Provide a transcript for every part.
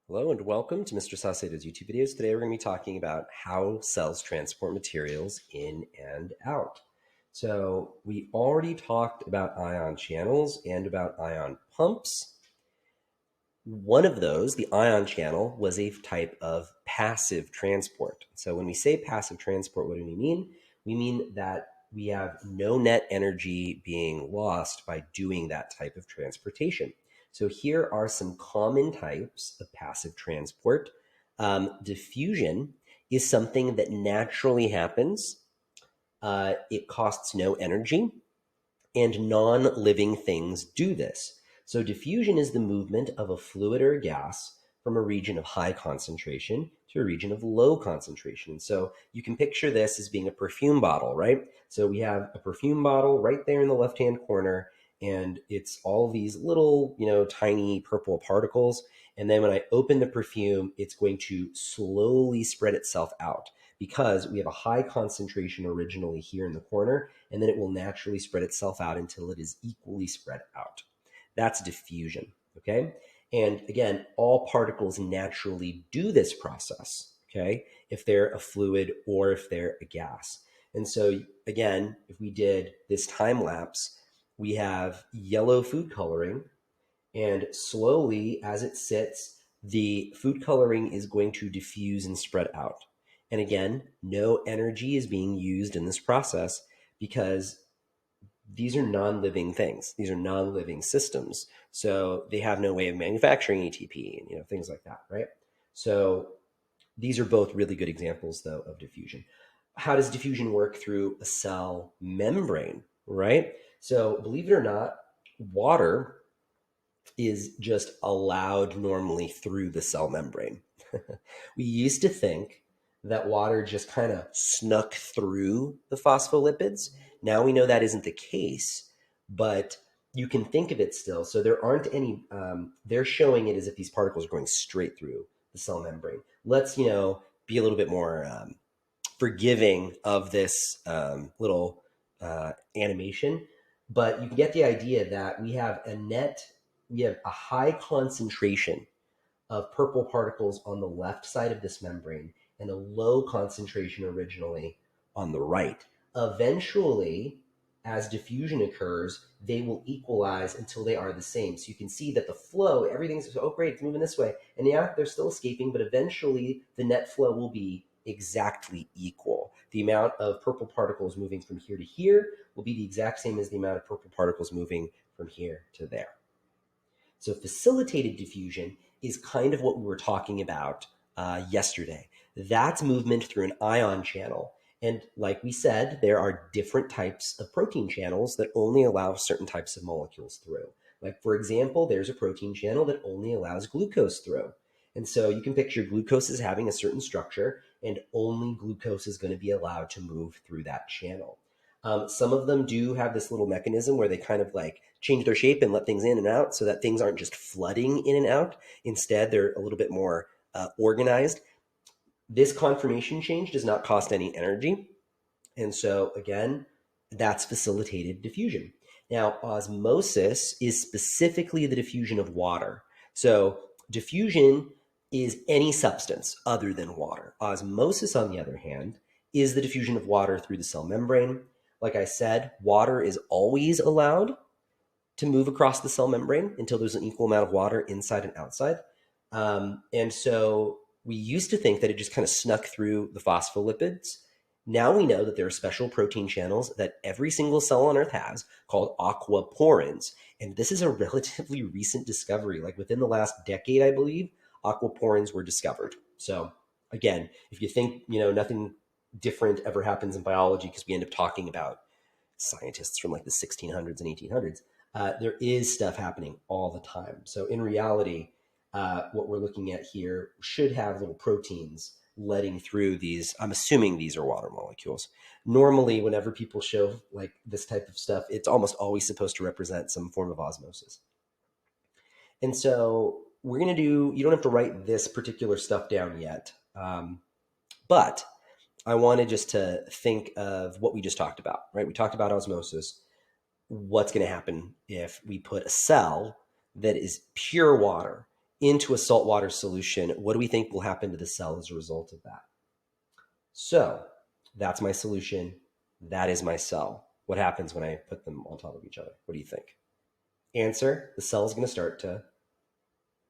Hello and welcome to Mr. Saucedo's YouTube videos. Today we're going to be talking about how cells transport materials in and out. So we already talked about ion channels and about ion pumps. One of those, the ion channel, was a type of passive transport. So when we say passive transport, what do we mean? We mean that we have no net energy being lost by doing that type of transportation. So here are some common types of passive transport. Diffusion is something that naturally happens. It costs no energy, and non-living things do this. So diffusion is the movement of a fluid or a gas from a region of high concentration to a region of low concentration. So you can picture this as being a perfume bottle, right? So we have a perfume bottle right there in the left-hand corner, and it's all these little, tiny purple particles. And then when I open the perfume, it's going to slowly spread itself out because we have a high concentration originally here in the corner, and then it will naturally spread itself out until it is equally spread out. That's diffusion, okay? And again, all particles naturally do this process, okay? If they're a fluid or if they're a gas. And so again, if we did this time lapse, we have yellow food coloring, and slowly as it sits, the food coloring is going to diffuse and spread out. And again, no energy is being used in this process because these are non-living things. These are non-living systems. So they have no way of manufacturing ATP and things like that, right? So these are both really good examples, though, of diffusion. How does diffusion work through a cell membrane, right? So believe it or not, water is just allowed normally through the cell membrane. We used to think that water just kind of snuck through the phospholipids. Now we know that isn't the case, but you can think of it still. So there aren't any, they're showing it as if these particles are going straight through the cell membrane. Let's, be a little bit more forgiving of this little animation, but you can get the idea that we have a high concentration of purple particles on the left side of this membrane and a low concentration originally on the right. Eventually, as diffusion occurs, they will equalize until they are the same. So you can see that the flow, everything's, oh great, it's moving this way. And yeah, they're still escaping, but eventually the net flow will be exactly equal. The amount of purple particles moving from here to here will be the exact same as the amount of purple particles moving from here to there. So facilitated diffusion is kind of what we were talking about yesterday. That's movement through an ion channel. And like we said, there are different types of protein channels that only allow certain types of molecules through. Like, for example, there's a protein channel that only allows glucose through. And so you can picture glucose as having a certain structure, and only glucose is going to be allowed to move through that channel. Some of them do have this little mechanism where they kind of like change their shape and let things in and out so that things aren't just flooding in and out. Instead, they're a little bit more organized. This conformation change does not cost any energy. And so, again, that's facilitated diffusion. Now, osmosis is specifically the diffusion of water. So, diffusion is any substance other than water. Osmosis, on the other hand, is the diffusion of water through the cell membrane. Like I said, water is always allowed to move across the cell membrane until there's an equal amount of water inside and outside. And so we used to think that it just kind of snuck through the phospholipids. Now we know that there are special protein channels that every single cell on Earth has called aquaporins. And this is a relatively recent discovery. Like within the last decade, I believe, aquaporins were discovered. So again, if you think, nothing different ever happens in biology because we end up talking about scientists from like the 1600s and 1800s, there is stuff happening all the time. So in reality, what we're looking at here should have little proteins letting through these. I'm assuming these are water molecules. Normally, whenever people show like this type of stuff, it's almost always supposed to represent some form of osmosis. And so we're going to do, you don't have to write this particular stuff down yet. But I wanted just to think of what we just talked about, right? We talked about osmosis. What's going to happen if we put a cell that is pure water into a saltwater solution, what do we think will happen to the cell as a result of that? So that's my solution. That is my cell. What happens when I put them on top of each other? What do you think? Answer, the cell is going to start to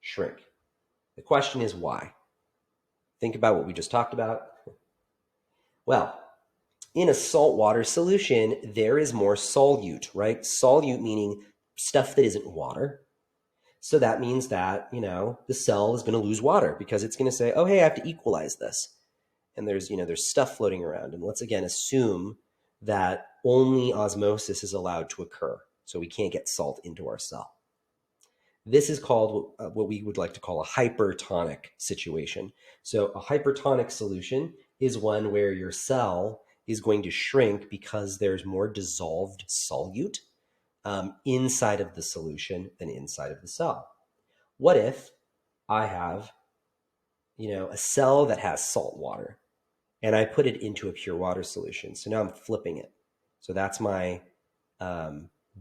shrink. The question is why? Think about what we just talked about. Well, in a saltwater solution, there is more solute, right? Solute meaning stuff that isn't water. So that means that, the cell is going to lose water because it's going to say, oh, hey, I have to equalize this. And there's stuff floating around. And let's again assume that only osmosis is allowed to occur. So we can't get salt into our cell. This is called what we would like to call a hypertonic situation. So a hypertonic solution is one where your cell is going to shrink because there's more dissolved solute inside of the solution than inside of the cell. What if I have, a cell that has salt water and I put it into a pure water solution? So now I'm flipping it. So that's my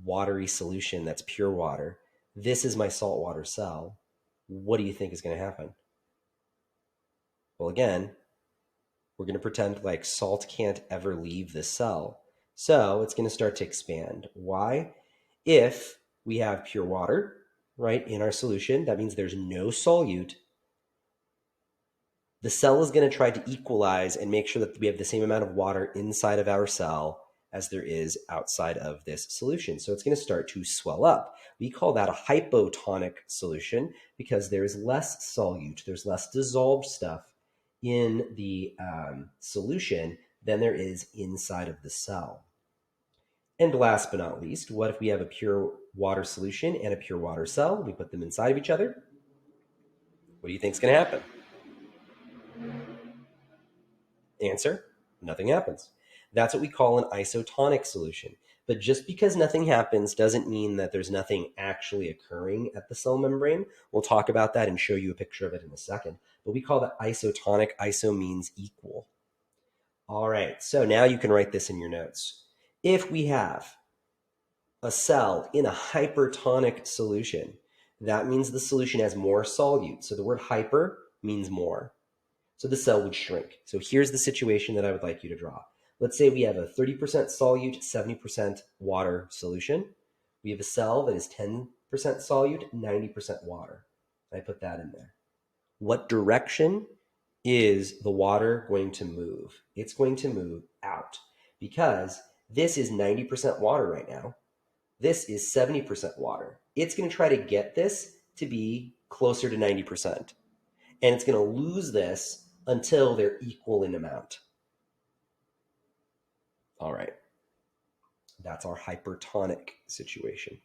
watery solution that's pure water. This is my saltwater cell. What do you think is going to happen? Well, again, we're going to pretend like salt can't ever leave this cell. So it's going to start to expand. Why? If we have pure water, right, in our solution, that means there's no solute. The cell is going to try to equalize and make sure that we have the same amount of water inside of our cell as there is outside of this solution. So it's going to start to swell up. We call that a hypotonic solution because there's less solute, there's less dissolved stuff in the solution than there is inside of the cell. And last but not least, what if we have a pure water solution and a pure water cell? We put them inside of each other. What do you think is going to happen? Answer, nothing happens. That's what we call an isotonic solution. But just because nothing happens doesn't mean that there's nothing actually occurring at the cell membrane. We'll talk about that and show you a picture of it in a second. But we call that isotonic. Iso means equal. All right, so now you can write this in your notes. If we have a cell in a hypertonic solution, that means the solution has more solute. So the word hyper means more. So the cell would shrink. So here's the situation that I would like you to draw. Let's say we have a 30% solute, 70% water solution. We have a cell that is 10% solute, 90% water. I put that in there. What direction is the water going to move? It's going to move out because this is 90% water right now. This is 70% water. It's going to try to get this to be closer to 90%. And it's going to lose this until they're equal in amount. All right. That's our hypertonic situation.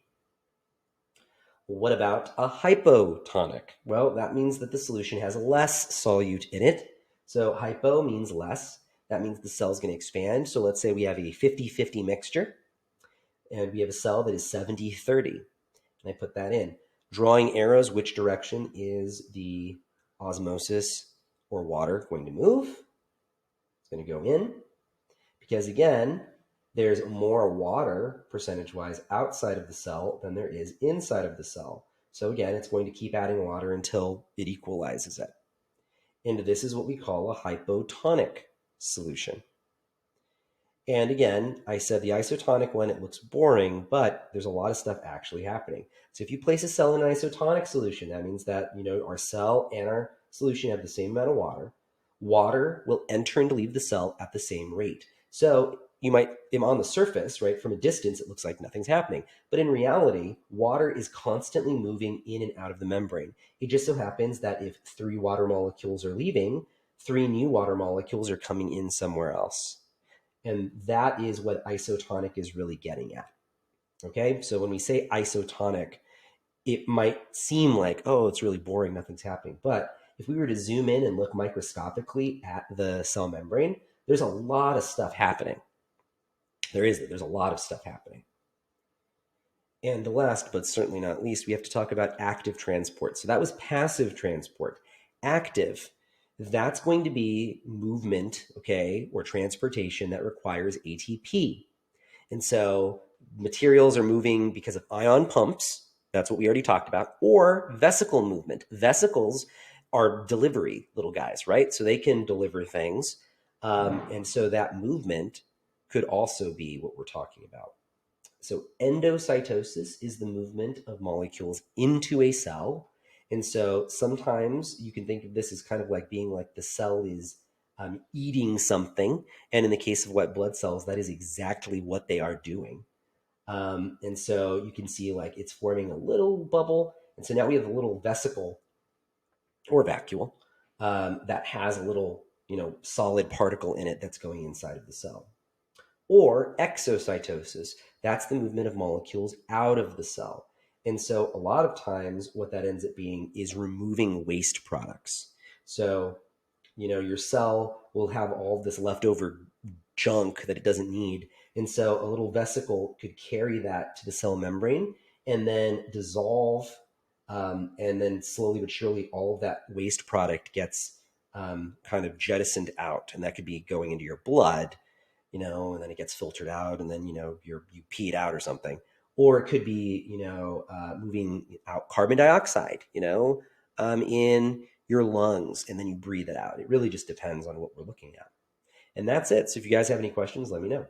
What about a hypotonic? Well, that means that the solution has less solute in it. So hypo means less. That means the cell's going to expand. So let's say we have a 50-50 mixture, and we have a cell that is 70-30. And I put that in. Drawing arrows, which direction is the osmosis or water going to move? It's going to go in. Because again, there's more water percentage-wise outside of the cell than there is inside of the cell. So again, it's going to keep adding water until it equalizes it. And this is what we call a hypotonic solution. And again, I said the isotonic one, it looks boring, but there's a lot of stuff actually happening. So if you place a cell in an isotonic solution, that means that our cell and our solution have the same amount of water. Water will enter and leave the cell at the same rate. So you might, on the surface, right, from a distance, it looks like nothing's happening. But in reality, water is constantly moving in and out of the membrane. It just so happens that if 3 water molecules are leaving, 3 new water molecules are coming in somewhere else. And that is what isotonic is really getting at. Okay, so when we say isotonic, it might seem like, oh, it's really boring, nothing's happening. But if we were to zoom in and look microscopically at the cell membrane, there's a lot of stuff happening. There's a lot of stuff happening. And the last, but certainly not least, we have to talk about active transport. So that was passive transport. Active, that's going to be movement, okay, or transportation that requires ATP. And so materials are moving because of ion pumps. That's what we already talked about. Or vesicle movement. Vesicles are delivery little guys, right? So they can deliver things. And so that movement could also be what we're talking about. So endocytosis is the movement of molecules into a cell. And so sometimes you can think of this as kind of like being like the cell is eating something. And in the case of white blood cells, that is exactly what they are doing. And so you can see like it's forming a little bubble. And so now we have a little vesicle or vacuole that has a little, solid particle in it that's going inside of the cell. Or exocytosis, that's the movement of molecules out of the cell. And so a lot of times what that ends up being is removing waste products. So, your cell will have all this leftover junk that it doesn't need. And so a little vesicle could carry that to the cell membrane and then dissolve. And then slowly but surely, all of that waste product gets kind of jettisoned out. And that could be going into your blood, and then it gets filtered out, and then you pee it out or something. Or it could be moving out carbon dioxide, in your lungs, and then you breathe it out. It really just depends on what we're looking at, and that's it. So if you guys have any questions, let me know.